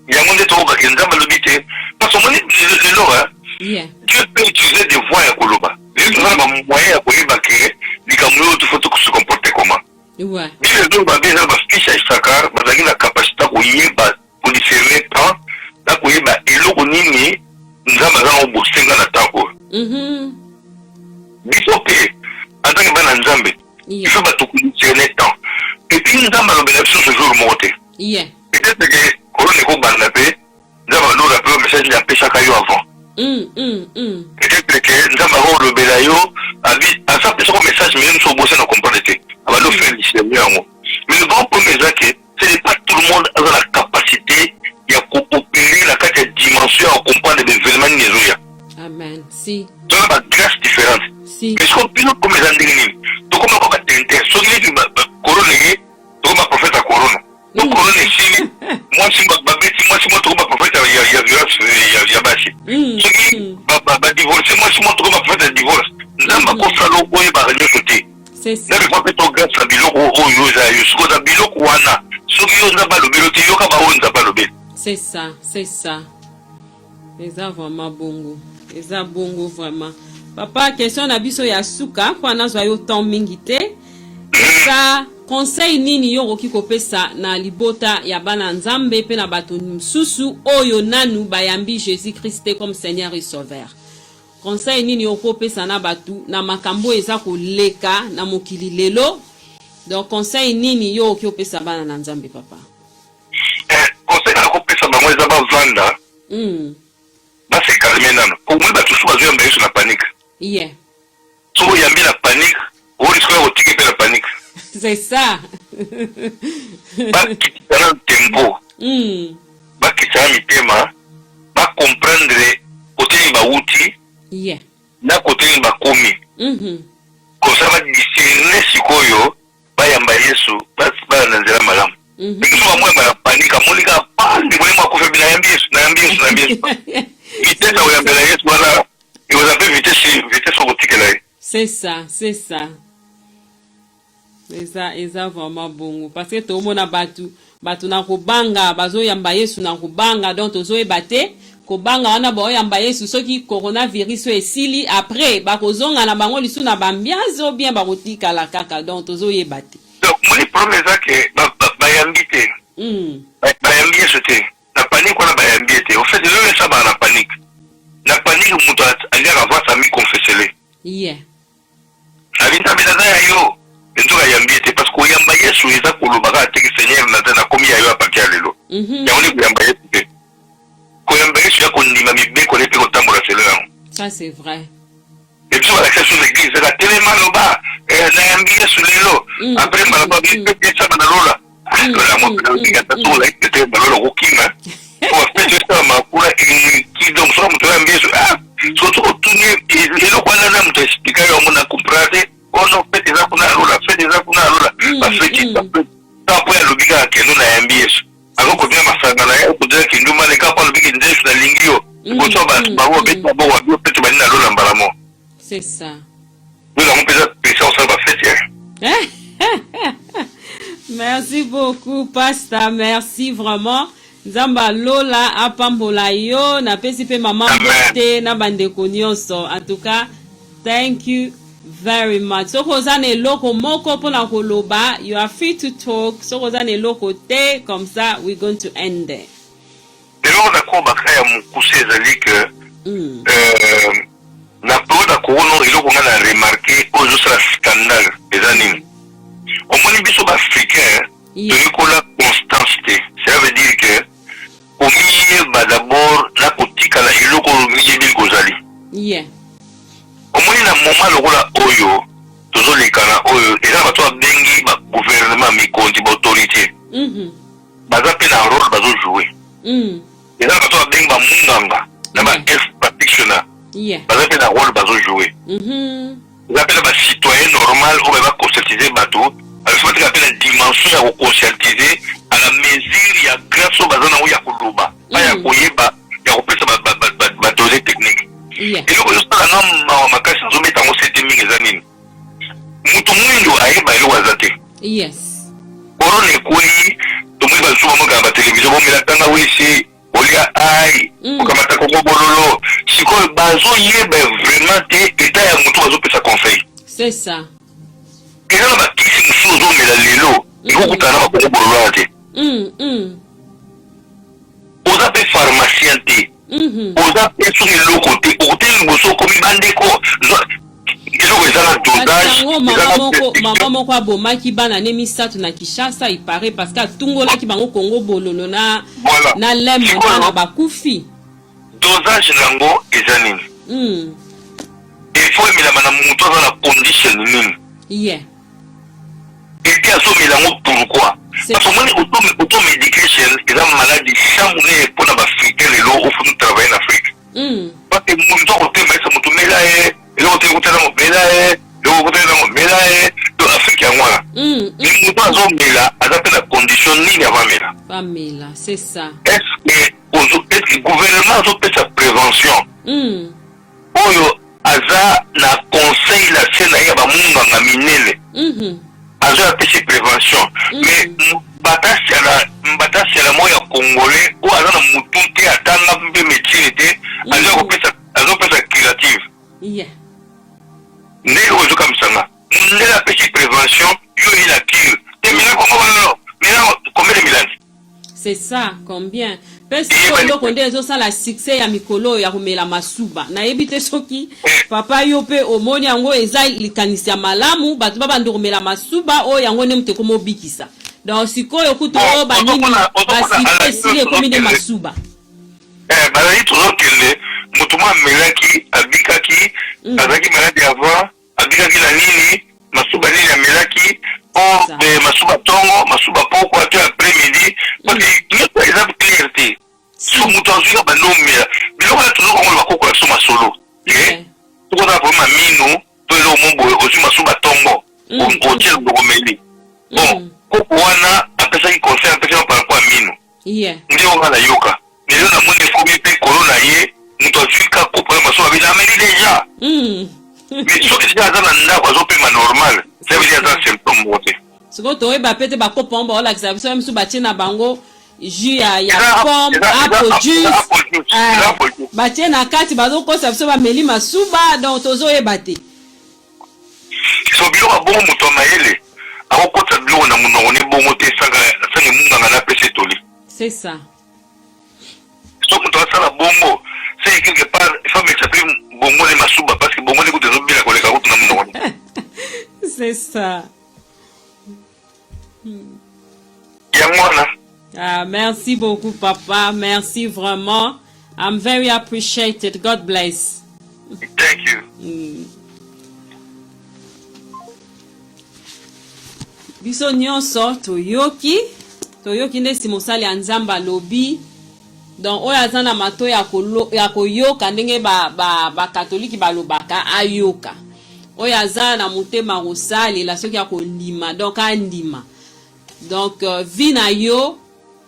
Speaker 3: yango nde tokobaki Nzambe alobi te parce que omoni lelo Dieu peut utiliser des voix ya koloba eza na bamoyen ya koyeba ke likambo oyo tofo se comporter comment bilelo babe eza na bafiche ya Isaka bazalaki na capacité koyeba kodiscerne temps na koyeba eloko nini Nzambe aza na bosenga na ntango oyo biso mpe antake bana Nzambe biso bato kodiscerne temps epuis Nzambe alobela biso ce jour moko te peut-être ke korona ekobanda mpe Nzambe alobela mpe message nde apesaka yo avant peut-être que Nzambe akolobela yo aza pesako message mais moso obosa na comprendre te abalo faire discerner yango mais le grand problème eza ke ce n'est pas tout le monde aza na capacité ya koopérer na kati ya dimension ya comprendre l'événement nini ezoya tona bagrâce différente mais siko bino koma eza ndenge nini tokoma kwa batenter soki neti korona ye tokoma prophète ya korona no korona esili mwasi babeti mwasi mwa tokoma prophète ya violence ya basi soki badivorce mwasi mwa tokoma prophète ya divorce Nzambe akosala okoyebaka nyonso te Nzambe kwa mpe togrâce na biloko oyo eza yo soki oza biloko wana soki yo Nzambe alobeli te yoka baoyo Nzambe alobeli
Speaker 1: c'est ça eza vraiment bongo eza bongo vraiment papa question na biso ya suka mpo nazwa yo temps mingi te eza conseil nini yo okoki kopesa na libota ya bana Nzambe mpe na bato mosusu oyo nanu bayambi Jésus Christ comme Seigneur et Sauveur conseil nini yo kopesa na bato na makambo eza koleka na mokili lelo donc conseil nini yo okoki kopesa bana na Nzambe papa
Speaker 3: conseil na kopesa bango eza bavanda base calme nano omoi bato so bazoyamba Yesu na panique so oyambi na panique orisko ya kotiki mpe na panique
Speaker 1: c'est ça
Speaker 3: bakitisa na tempo bakitisa na mitema bacomprendre kote nini bawuti na kote nini bakomi kosa badiscerne sikoyo bayamba Yesu baya na nzela malamu ekiso bamwe bana panika molika pandi molimo akufa bi nayambi Yesu vitesse oyambela Yesu wana ekoza mpe vitesse okotikela ye
Speaker 1: c'est ça eza vraiment bongo parce que tomona bato na kobanga bazoyamba Yesu na kobanga donc tozoyeba te kobanga wana baoyamba Yesu soki coronavirus esili après bakozonga na bango lisu na bambiance ou bien bakotikala kaka donc tozoyeba te
Speaker 3: donc moni problème eza ke bayambi te bayambi Yesu te na panique wana bayambi te au fait lelo esa baa na panique moto aliaka voir sa mi confessele abintabela na ya yo enzoka yambi te parce que oyamba Yesu eza kolobaka ateki Seigneur na komi ya yo apatia lelo ya on est yamba yepe ko yamba yesu ya ko ndima mibe ko lepe ko tambola selo
Speaker 1: ça c'est vrai
Speaker 3: et puis voilà que sur l'église la tellement loba na yambi yesu lelo après malaba bi pe ça na lola la mo pe ka to la ite ba lola ko kima ko pe ça ma kula ki donc so mo to yambi yesu surtout tunye lelo kwa na mo to expliquer yo mo na comprendre ono fait des akuna lola parce que ça peut le biga que nous na yambi yesu ako bien masanga na yo kudira kinduma ne ka pa le biga ndesu na lingio ko so ba wo be ba wo bi pe to ba na lola mbalamo
Speaker 1: c'est ça
Speaker 3: nous avons peut-être pensé on va faire
Speaker 1: merci beaucoup pasteur merci vraiment Nzamba lola apambola yo na pesi pe maman bote na bandeko nyonso en tout cas thank you very much so kozane loko moko pona koloba you are free to talk so kozane loko te comme ça we're going to end there
Speaker 3: lelo na ko bakaya mukuse ezali que na période ya corona eloko nga na remarqué oyo ezosala scandale eza nini omoni biso baafricain toyekola constance te cela veut dire que omiyeba d'abord na kotikala eloko miyebeli kozali omoni na moment lokola oyo tozolekana oyo eza bato babengi bagouvernement mikonzi baautorité baza mpe na role bazojoue eza bato babengi bamunganga na ba-health practitioner baza mpe na role bazojouer eza mpe na bacitoyen normal oyo baconscientize bato batika mpe na dimension ya koconscientize à la mesure ya grâce oyo baza nango ya koloba pa ya koyeba ya kopesa badose technique eloko ezosala nga mawa makasi azobeta yango sete mingi eza nini moto mwindo ayeba eloko aza te korona ekwei tomoi basusu bamokana batelevizio bomela tanga wese olia ai okamata kongo bololo sikoyo bazoyeba vraiment te eta ya moto bazopesa conseil
Speaker 1: c'est ça
Speaker 3: eza na bakisi mosusu ozomela lelo ekokutana na bakongo bololo wana te oza mpe pharmacien te oza mpe soki eloko te okoteli liboso okomi bandeko eloko eza na dosage
Speaker 1: mama moko abomaki bana ne misato na Kinshasa ipare parce que atungolaki bango kongo bololo na lemme na bakufi
Speaker 3: dosage nango eza nini ifo emelama na moto aza na condition nini ete azomela yango pourquoi parce que omoni automedication eza maladie chamune mpona baafricain lelo ofunu travailler en Afrique parce que moto akotemaisa moto mela ye eloko te kotela mobela ye eloko kotela mobela ye to Afrique yango wana mais moto azomela aza mpe na condition nini avamela
Speaker 1: c'est ça
Speaker 3: est-ce que gouvernement azopesa prévention oyo aza na conseil la se na ye ya bamunganga minene azo apesi prévention mais mbatasiala mo ya congolais oyo aza na mutu te atanga mpe médecine te azopesa curative nde oyo ezokamisanga ndenge apesi prévention yo ila cure te mina kongo balolo mina combien de milani
Speaker 1: c'est ça combien pesi eloko nde ezosala succès ya mikolo ya komela masuba nayebi te soki papa yo mpe omoni yango eza likanisi ya malamu bato babandi komela masuba oyo yango nde moto ekomobikisa donc sikoyo kutu oyo banini basite esili ekomi nde masuba
Speaker 3: bazali tozokende moto mo amelaki abikaki azalaki maladi avant abikaki na nini masuba nini amelaki o masuba tongo masuba poko ate après midi parce que nyonso eza clair te so moto azwika banomela biloko ya tozokongola bakoko ya so masolo tokozala problème ya mino to eloko moboye ozwi masuba tongo otie lokomeli bon koko wana apesaki conseil apesaki par rapport ya mino nde onga na yoka lelo namoni ekomi mpe korona ye moto azwika kopo ya masuba bino ameli deja mais soki sika aza na ndako azopema normal sabili aza symptôme moko te
Speaker 1: sikoyo toyeba pe te bakopo ngo baolakisa biso misu batie na bango jus ya pomme apple juice batie na kati bazokosa biso bameli masuba donc tozoyeba te
Speaker 3: so biloko abongo moto ya mayele akokota biloko na monoko ne bongo te sanga emunganga na pese etoli
Speaker 1: c'est ça
Speaker 3: so moto asala bongo c'est quelque part faut m'expliquer bongo ne masuba parce que bongo ne kuta zobila koleka kutu na monoko
Speaker 1: c'est ça
Speaker 3: yango wana
Speaker 1: Ah, merci beaucoup, papa. Merci vraiment. I'm very appreciated. God bless.
Speaker 3: Thank you.
Speaker 1: Biso nyonso toyoki nde simosali ya nzamba lobi. Donc oyo aza na mato ya koyoka ndenge ba katoliki balobaka ayoka. Oyo aza na motema kosalela soki ya kondima donc andima. Donc vi na yo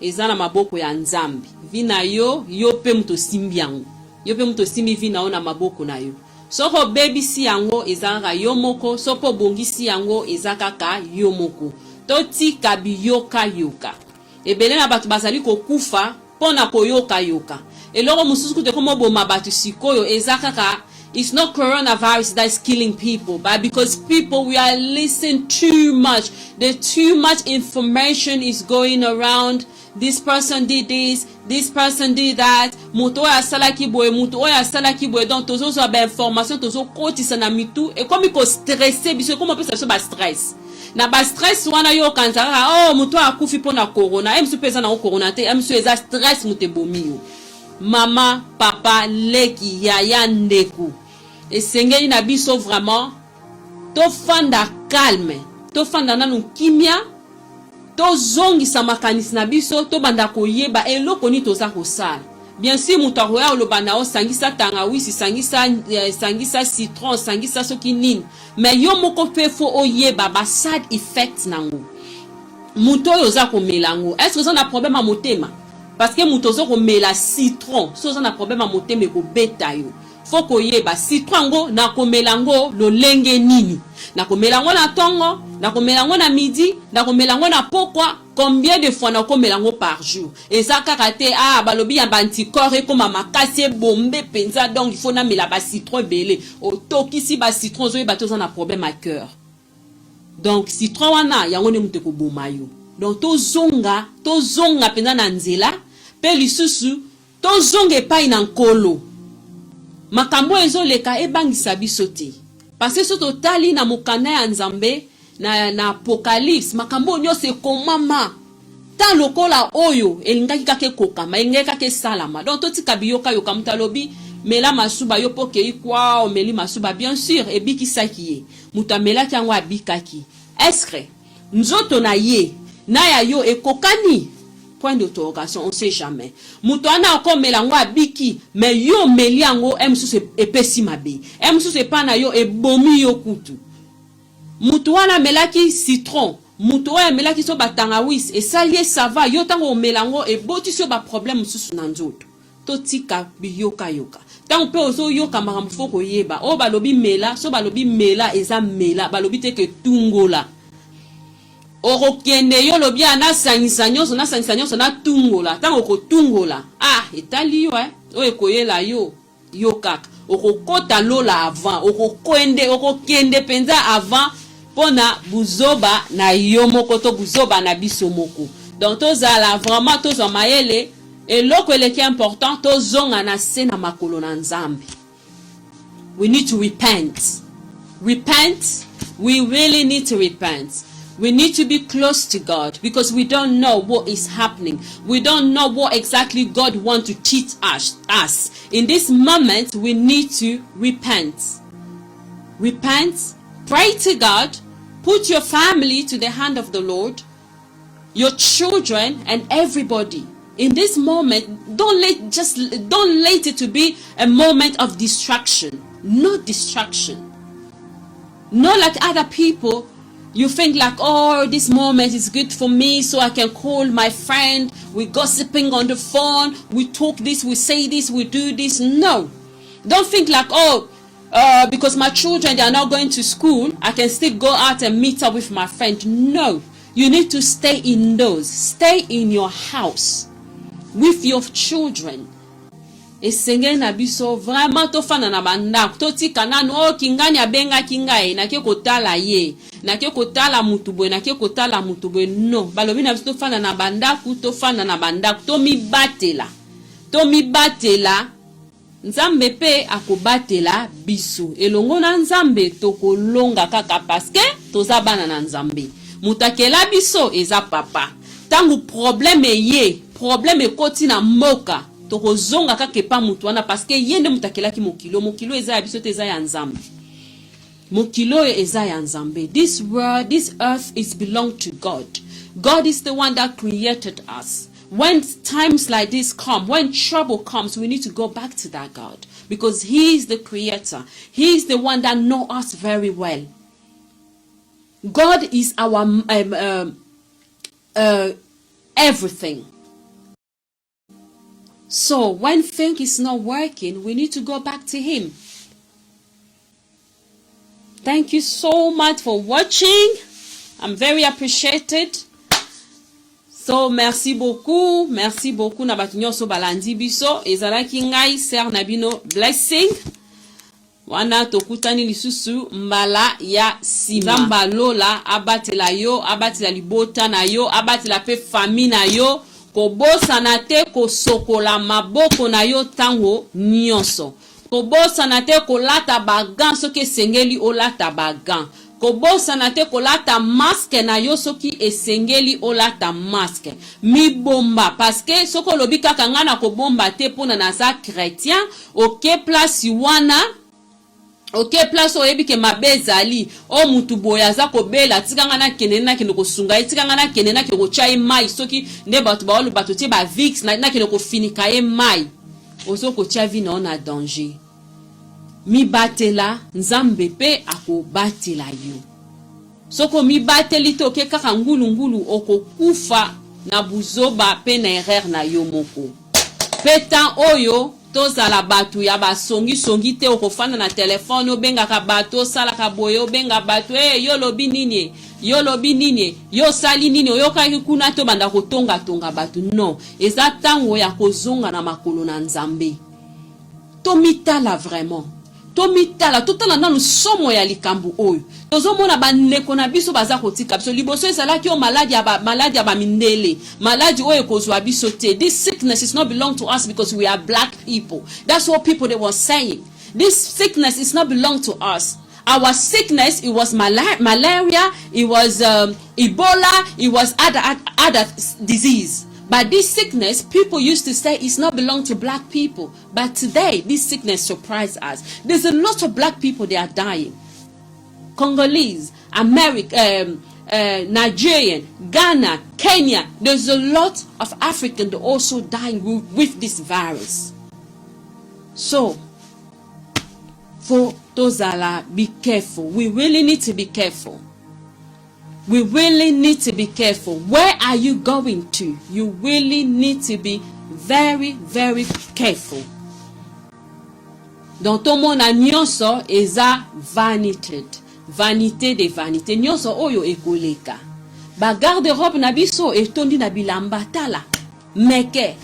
Speaker 1: eza na maboko ya nzambi. Vi na yo pe muto simbi yango. Yo pe muto simbi vi na yo na maboko na yo. Soko bebisi yango ezaka yo moko, soko bongisi yango ezaka yo moko. Totika biyoka yoka. Ebele na batu bazali kokufa pona koyoka yoka. Eloko mususu kute komo boma batu sikoyo ezaka it's not coronavirus that is killing people, but because people, we are listening too much. The too much information is going around. This person did this person did that. Muto ya salaki boy, muto ya salaki boy. Donc tozo so ba information, tozo koti sana mitu. Et comme iko stressé, biso comment peut ça ba stress. Na ba stress wana yo kanzara, oh muto akufi pona corona. Em su pesa na corona te, em su eza stress mute bomi yo. Mama, papa, leki, yaya, ndeku. Et sengeli na biso vraiment to fanda calme, to fanda nanu kimia, to zongi sa makanisi na biso, to banda koyeba eloko ni toza kosala. Bien sûr mutu akoya olobana o sangisa tangawisi, sangisa citron, sangisa soki nini, mais yo moko pe fo oyeba ba side effects nango. Mutu oyo oza komela ngo, est-ce que oza na problème a motema? Parce que mutu oza komela citron, so oza na problème a motema ekobeta yo. Foko yeba citron ngo na komelango lo lenge nini, na komelango na tongo, na komelango na midi, na komelango na pokwa, combien de fois na komelango par jour. Et ça kakate balobi ya anticorps et comme makasi bombe penza, donc il faut na mela ba citron belé otoki si ba citron zo yeba toza na problème à cœur. Donc citron wana yango ne mute ko boma yo. Donc to zonga penza na nzela pe lisusu to zonga epai na nkolo. Makambo ezoleka ebangisa biso te. Parce que soto tali na mokana ya nzambe na apocalypse makambo nyose komama. Ta lokola oyo elingaki kake kokama, elingaki kake salama. Donc totika biyoka yoka mutalobi mela masuba yo poke kwa omeli masuba bien sûr ebiki sakiye. Mutamela kyango abikaki. Est-ce que nzoto na ye na ya yo ekokani? Point d'interrogation, on sait jamais. Mutuana encore melango abiki, mais yo meliango emsu se epesi mabe. Emsu se pana yo ebomi yo kutu. Mutuana melaki citron, mutuana melaki so batangawis, et ça lié ça va, yo tango melango e boti so ba problème susu na nzoto. Totika biyoka yoka. Tant pe ozo yoka maramfoko yeba. O balobi mela, so balobi mela eza mela, balobi te ke tungola. Orokende yo lobia na sangisa nyonso na tungola tango ko tungola etali yo o ekoyela yo kaka okokota lola avant okokende penza avant pona buzoba na yo moko to buzoba na biso moko. Donc tozala vraiment tozo mayele eloko eleki important tozonga na se na makolo na nzambe. We need to repent. We really need to repent. We need to be close to God because we don't know what is happening. We don't know what exactly God wants to teach us. In this moment, we need to repent. Repent, pray to God, put your family to the hand of the Lord, your children and everybody. In this moment, don't let it to be a moment of distraction. No distraction. Not like other people. You think like, oh, this moment is good for me, so I can call my friend. We gossiping on the phone. We talk this, we say this, we do this. No. Don't think like, oh, because my children, they are not going to school, I can still go out and meet up with my friend. No. You need to stay indoors. Stay in your house with your children. Esenge na biso vraiment to fana na bandako to tika nano kingani abenga kingai na ke kotala ye na ke kotala mutubwe na ke kotala mutubwe no balobi na biso to fana na bandako to mi batela nzambe pe akobatela biso elongo na nzambe to kolonga kaka parce que toza bana na nzambe mutakela biso eza papa tangu problème ekoti na mboka tokozonga kaka pa mutu wana parce que yende mutakelaki mokilo eza ya biso te eza ya nzambe. Mokilo eza ya nzambe. This world, this earth is belong to God. God is the one that created us. When times like this come, when trouble comes, we need to go back to that God because He is the creator. He is the one that knows us very well. God is our everything. So when things is not working, we need to go back to Him. Thank you so much for watching. I'm very appreciated. So merci beaucoup na batu nyonso balandi biso ezalaki ngai ser nabino blessing wana tokutani lisusu mbala ya sima lola abatela yo abatela libota na yo abatela pe famille na yo kobosana te kosokola maboko na yo tango nyonso kobosana te kolata bagan soki esengeli olata bagan kobosana te kolata masque na yo soki esengeli olata masque mibomba parce que soko lobi kaka ngana kobomba te pona na za chrétien ok place wana ok place oyebi ke mabezali o mutu boya za kobela tikanga na kenena kino kosunga tikanga na kenena ke kochai mai soki nde batu ba olu batu ti ba vix na kino kofinika e mai ozo kocha vi na ona danger. Mi batela nzambe pe ako batela yo. Soko mi bateli toke kaka ngulu oko kufa na buzoba pe na erreur na yo moko. Petan oyo tozala batu ya basongi te okofana na telefone obenga ka bato sala ka boyo benga bato yo lobi nini yo sali nini oyoka kuna to banda kotonga batu no eza tango ya kozonga na makolo na nzambe. To mitala vraiment tomitala totala nanu somo ya likambu oyo tozomona bandeko na biso baza kotika biso liboso ezalaki o maladi ya ba mindele maladi oyo kozwa biso te. This sickness is not belong to us because we are black people. That's what people they were saying. This sickness is not belong to us. Our sickness, it was malaria, it was Ebola, it was other disease. But this sickness, people used to say it's not belong to black people. But today, this sickness surprised us. There's a lot of black people, they are dying. Congolese, American, Nigerian, Ghana, Kenya. There's a lot of Africans that also dying with this virus. So, for those that be careful. We really need to be careful. We really need to be careful. Where are you going to? You really need to be very, very careful. Dans ton monde a nyonso eza vanité. Vanité de vanité. Nyonso oyo ekoleka. Ba garde-robe na biso etondi na bilamba tala. Meke.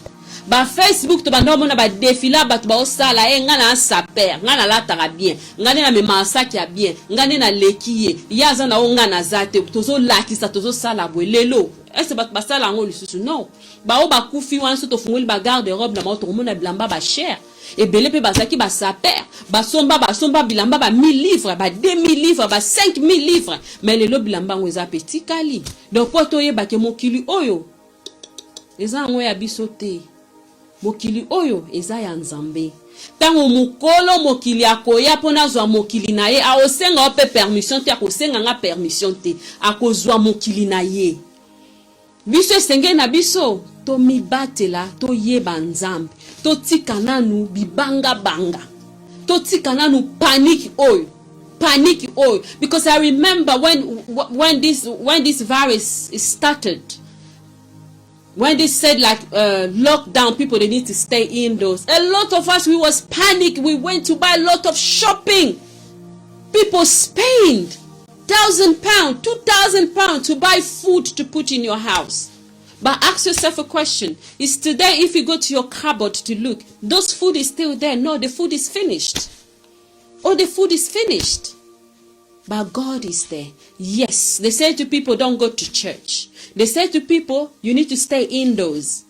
Speaker 1: Ba Facebook to bando mona ba défila ba to ba osala ngana saper ngana lataka bien ngane na memasaki ya bien ngane na lekiye yaza na ngana zate tozo lakisa tozo sala bwelelo ese ba basala ngo lisusu no ba o ba kufi wan so to fungoli ba garde robe na moto mona bilamba ba cher et belé pe basaki ba saper ba somba bilamba ba 1000 livres ba 2000 livres ba 5000 livres mais lelo bilamba ngo eza petit kali donc poto ye ba ke mokili oyo eza ngo ya bisote. Mokili oyo eza ya nzambe. Tango mukolo mokili akoya pona zwa mokili na ye aosenga ope permission te akosenga nga permission te akozwa mokili na ye. Biso senge na biso to mibatela to yeba nzambe to tika nanu bibanga banga to tika nanu panic oil because I remember when this virus started. When they said like lockdown, people they need to stay indoors. A lot of us, we was panic. We went to buy a lot of shopping. People spend £1,000, £2,000 to buy food to put in your house. But ask yourself a question. Is today, if you go to your cupboard to look, those food is still there? No, the food is finished. Oh, the food is finished. But God is there. Yes, they say to people, don't go to church. They say to people, you need to stay indoors.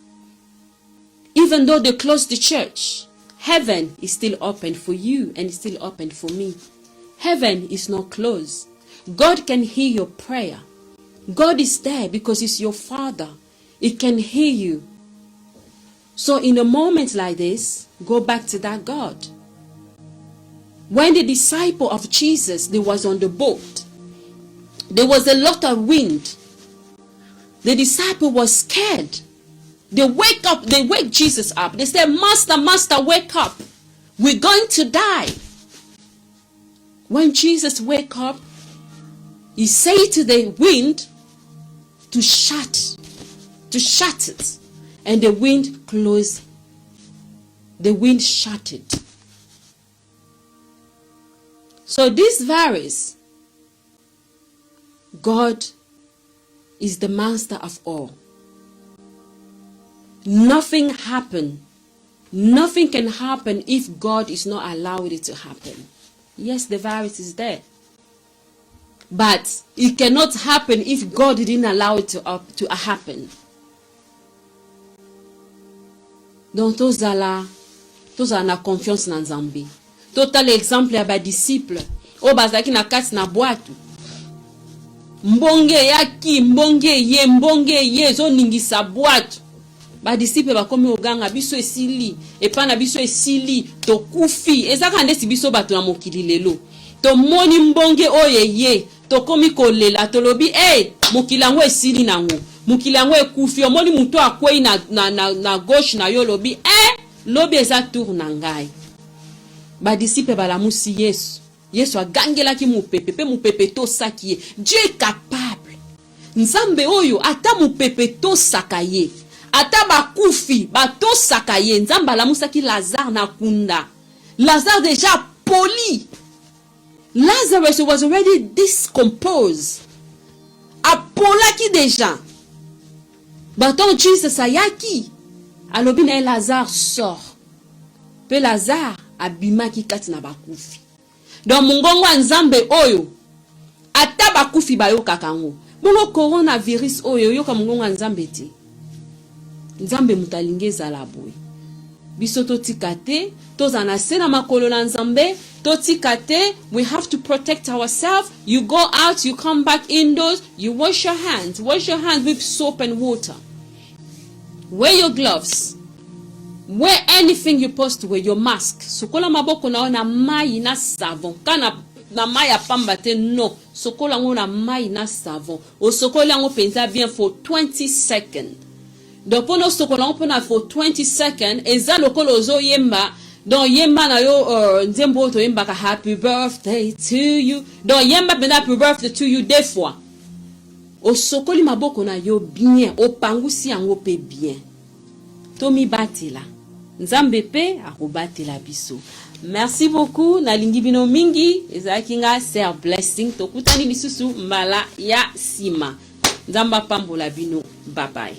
Speaker 1: Even though they closed the church, heaven is still open for you and it's still open for me. Heaven is not closed. God can hear your prayer. God is there because He's your Father. It can hear you. So in a moment like this, go back to that God. When the disciple of Jesus, they was on the boat, there was a lot of wind. The disciple was scared. They wake Jesus up. They say, Master, Master, wake up. We're going to die. When Jesus wake up, he say to the wind to shut it. And the wind closed. The wind shut it. So this virus, God is the master of all. Nothing can happen if God is not allowing it to happen. Yes, the virus is there. But it cannot happen if God didn't allow it to happen. Donc, tozala na confiance na Nzambe. Total exemple ya ba disciple. O bazaki na kati na boîte. Mbonge ye zo ningisa boîte. Ba disciple ba komi oganga biso esili epa na biso esili to kufi ezaka ndesi biso bato na mokili lelo to moni mbonge oyeye to komi kolela to lobi mokili yango esili nango mokili yango ekufi omoni muto akwei na gauche na yo lobi lobi eza tour na ngai. Ba disciple balamusi Yesu agangelaki mupepe pe mupepe to saki ye. Dieu est capable. Nzambe oyo ata mupepe to sakaye. Ata bakufi bato sakaye. Nzambe alamusaki Lazare na kunda. Lazare déjà poli. Lazarus was already discomposed. Apolaki déjà. Baton Jesus ayaki. Alobi na Lazare sort. Pe Lazare abimaki kati na bakufi. Donc mungongo Nzambe oyo ata bakufi bayoka kango. Mungo coronavirus oyo yoka mungongo Nzambe te. Nzambe mutalingeza la boy. Biso totikate, tozana sena makolo na Nzambe, totikate, we have to protect ourselves. You go out, you come back indoors, you wash your hands with soap and water. Wear your gloves. Wear anything you're supposed to wear, your mask. Sokola maboko na mai na savon. Kana na mai apamba te no. Sokola ngo na mai na savon. O sokola ngo penza bien for 20 seconds. Donc pendant sokola ngo pona for 20 seconds, eza lokolo ozo yemba. Donc yemba na yo nzembo to yemba ka happy birthday to you. Donc yemba pena happy birthday to you des fois. O sokoli maboko na yo bien, o pangusi yango pe bien. Tomi batila. Nzambe pe akobatela biso. Merci beaucoup nalingi bino mingi ezaki nga ser blessing tokutani lisusu mbala ya sima. Nzamba pambola bino. Bye bye.